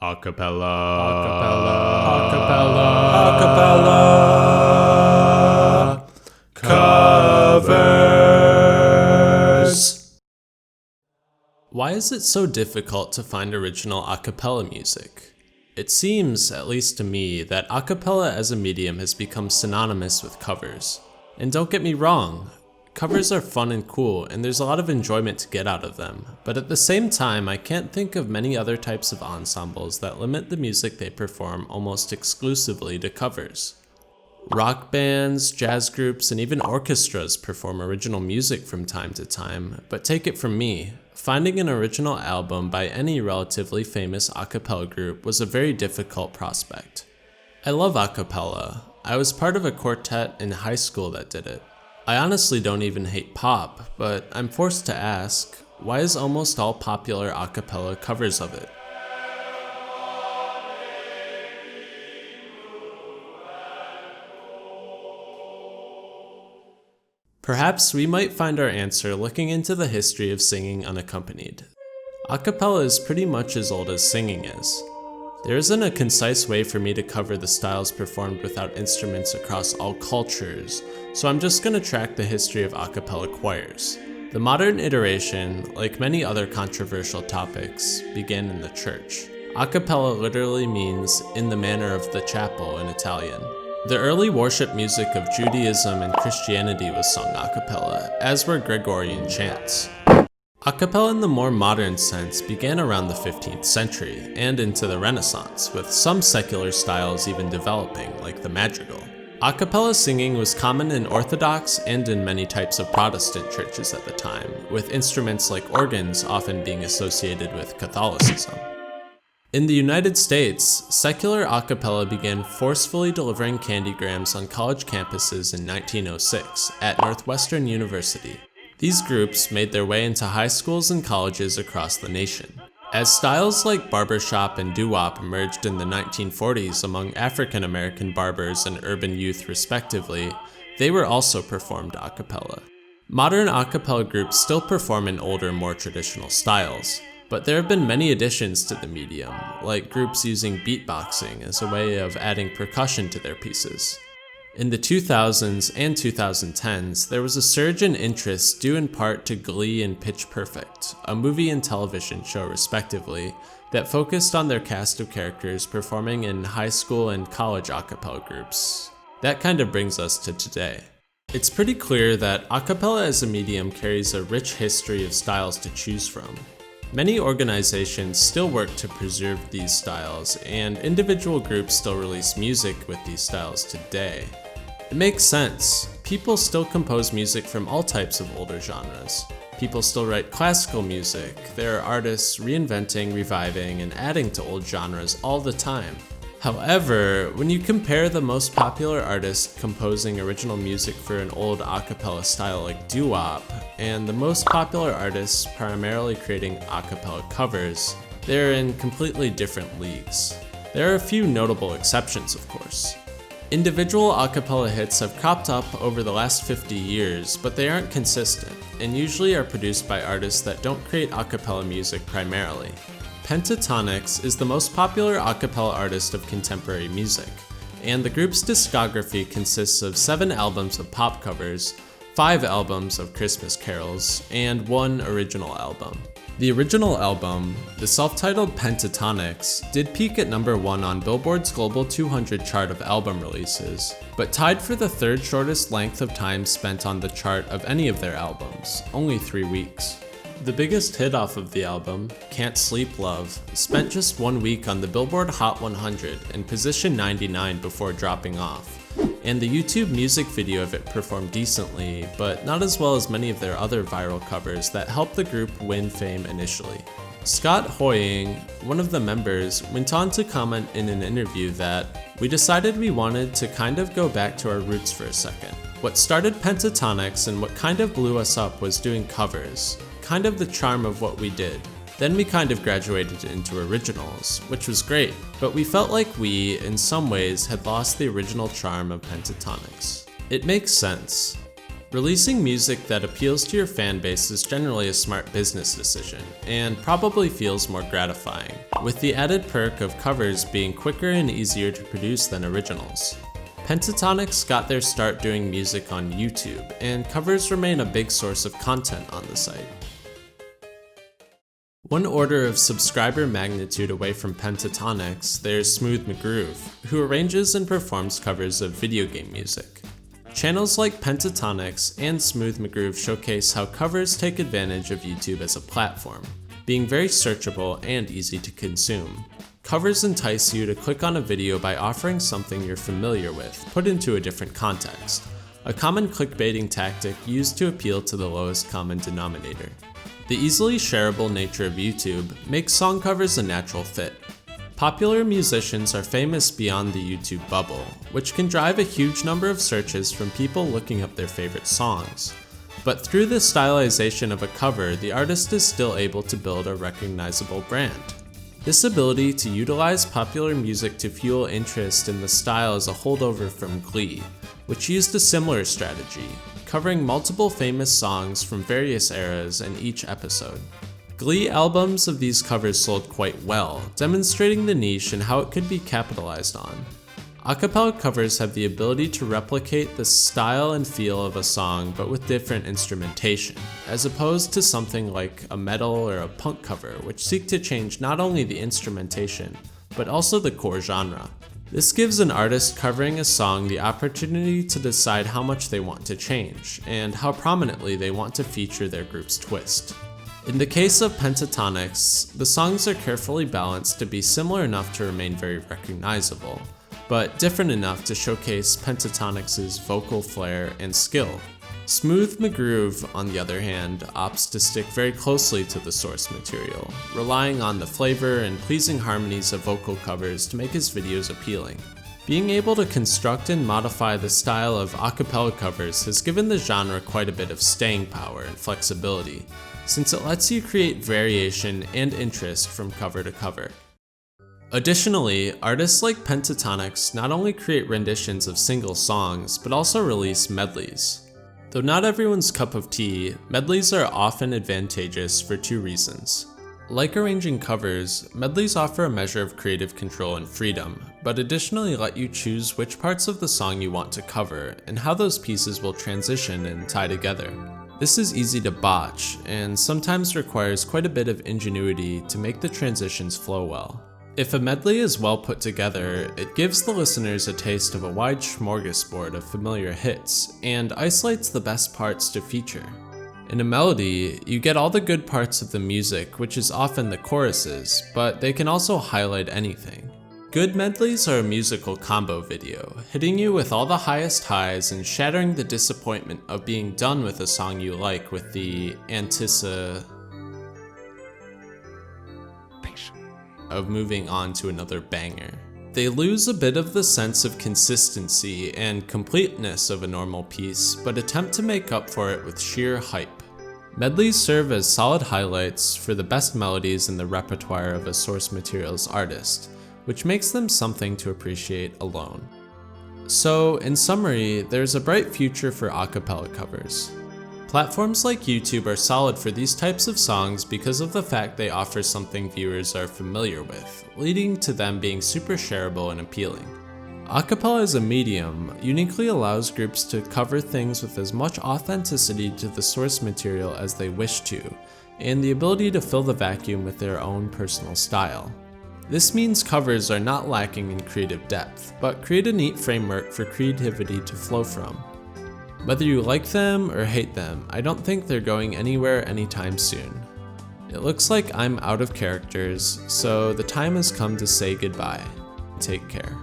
Acapella. Acapella. Covers. Why is it so difficult to find original acapella music? It seems, at least to me, that acapella as a medium has become synonymous with covers. And don't get me wrong, covers are fun and cool, and there's a lot of enjoyment to get out of them, but at the same time, I can't think of many other types of ensembles that limit the music they perform almost exclusively to covers. Rock bands, jazz groups, and even orchestras perform original music from time to time, but take it from me, finding an original album by any relatively famous a cappella group was a very difficult prospect. I love a cappella. I was part of a quartet in high school that did it. I honestly don't even hate pop, but I'm forced to ask, why is almost all popular a cappella covers of it? Perhaps we might find our answer looking into the history of singing unaccompanied. A cappella is pretty much as old as singing is. There isn't a concise way for me to cover the styles performed without instruments across all cultures, so I'm just going to track the history of a cappella choirs. The modern iteration, like many other controversial topics, began in the church. A cappella literally means in the manner of the chapel in Italian. The early worship music of Judaism and Christianity was sung a cappella, as were Gregorian chants. A cappella in the more modern sense began around the 15th century and into the Renaissance, with some secular styles even developing, like the madrigal. A cappella singing was common in Orthodox and in many types of Protestant churches at the time, with instruments like organs often being associated with Catholicism. In the United States, secular a cappella began forcefully delivering candygrams on college campuses in 1906 at Northwestern University. These groups made their way into high schools and colleges across the nation. As styles like barbershop and doo-wop emerged in the 1940s among African American barbers and urban youth respectively, they were also performed a cappella. Modern a cappella groups still perform in older, more traditional styles, but there have been many additions to the medium, like groups using beatboxing as a way of adding percussion to their pieces. In the 2000s and 2010s, there was a surge in interest due in part to Glee and Pitch Perfect, a movie and television show respectively, that focused on their cast of characters performing in high school and college a cappella groups. That kind of brings us to today. It's pretty clear that a cappella as a medium carries a rich history of styles to choose from. Many organizations still work to preserve these styles, and individual groups still release music with these styles today. It makes sense. People still compose music from all types of older genres. People still write classical music. There are artists reinventing, reviving, and adding to old genres all the time. However, when you compare the most popular artist composing original music for an old a cappella style like doo-wop, and the most popular artists primarily creating a cappella covers, they're in completely different leagues. There are a few notable exceptions, of course. Individual a cappella hits have cropped up over the last 50 years, but they aren't consistent, and usually are produced by artists that don't create a cappella music primarily. Pentatonix is the most popular a cappella artist of contemporary music, and the group's discography consists of 7 albums of pop covers, 5 albums of Christmas carols, and 1 original album. The original album, the self-titled Pentatonix, did peak at number 1 on Billboard's Global 200 chart of album releases, but tied for the 3rd shortest length of time spent on the chart of any of their albums, only 3 weeks. The biggest hit off of the album, Can't Sleep Love, spent just 1 week on the Billboard Hot 100 and position 99 before dropping off, and the YouTube music video of it performed decently, but not as well as many of their other viral covers that helped the group win fame initially. Scott Hoying, one of the members, went on to comment in an interview that, "We decided we wanted to kind of go back to our roots for a second. What started Pentatonix and what kind of blew us up was doing covers, kind of the charm of what we did. Then we kind of graduated into originals, which was great, but we felt like we, in some ways, had lost the original charm of Pentatonix." It makes sense. Releasing music that appeals to your fan base is generally a smart business decision, and probably feels more gratifying, with the added perk of covers being quicker and easier to produce than originals. Pentatonix got their start doing music on YouTube, and covers remain a big source of content on the site. One order of subscriber magnitude away from Pentatonix, there's Smooth McGroove, who arranges and performs covers of video game music. Channels like Pentatonix and Smooth McGroove showcase how covers take advantage of YouTube as a platform, being very searchable and easy to consume. Covers entice you to click on a video by offering something you're familiar with, put into a different context, a common clickbaiting tactic used to appeal to the lowest common denominator. The easily shareable nature of YouTube makes song covers a natural fit. Popular musicians are famous beyond the YouTube bubble, which can drive a huge number of searches from people looking up their favorite songs. But through the stylization of a cover, the artist is still able to build a recognizable brand. This ability to utilize popular music to fuel interest in the style is a holdover from Glee, which used a similar strategy, covering multiple famous songs from various eras in each episode. Glee albums of these covers sold quite well, demonstrating the niche and how it could be capitalized on. Acapella covers have the ability to replicate the style and feel of a song but with different instrumentation, as opposed to something like a metal or a punk cover, which seek to change not only the instrumentation, but also the core genre. This gives an artist covering a song the opportunity to decide how much they want to change, and how prominently they want to feature their group's twist. In the case of Pentatonix, the songs are carefully balanced to be similar enough to remain very recognizable, but different enough to showcase Pentatonix's vocal flair and skill. Smooth McGroove, on the other hand, opts to stick very closely to the source material, relying on the flavor and pleasing harmonies of vocal covers to make his videos appealing. Being able to construct and modify the style of acapella covers has given the genre quite a bit of staying power and flexibility, since it lets you create variation and interest from cover to cover. Additionally, artists like Pentatonix not only create renditions of single songs, but also release medleys. Though not everyone's cup of tea, medleys are often advantageous for two reasons. Like arranging covers, medleys offer a measure of creative control and freedom, but additionally let you choose which parts of the song you want to cover and how those pieces will transition and tie together. This is easy to botch, and sometimes requires quite a bit of ingenuity to make the transitions flow well. If a medley is well put together, it gives the listeners a taste of a wide smorgasbord of familiar hits, and isolates the best parts to feature. In a melody, you get all the good parts of the music, which is often the choruses, but they can also highlight anything. Good medleys are a musical combo video, hitting you with all the highest highs and shattering the disappointment of being done with a song you like with the of moving on to another banger. They lose a bit of the sense of consistency and completeness of a normal piece, but attempt to make up for it with sheer hype. Medleys serve as solid highlights for the best melodies in the repertoire of a source material's artist, which makes them something to appreciate alone. So, in summary, there's a bright future for acapella covers. Platforms like YouTube are solid for these types of songs because of the fact they offer something viewers are familiar with, leading to them being super shareable and appealing. Acapella as a medium uniquely allows groups to cover things with as much authenticity to the source material as they wish to, and the ability to fill the vacuum with their own personal style. This means covers are not lacking in creative depth, but create a neat framework for creativity to flow from. Whether you like them or hate them, I don't think they're going anywhere anytime soon. It looks like I'm out of characters, so the time has come to say goodbye. Take care.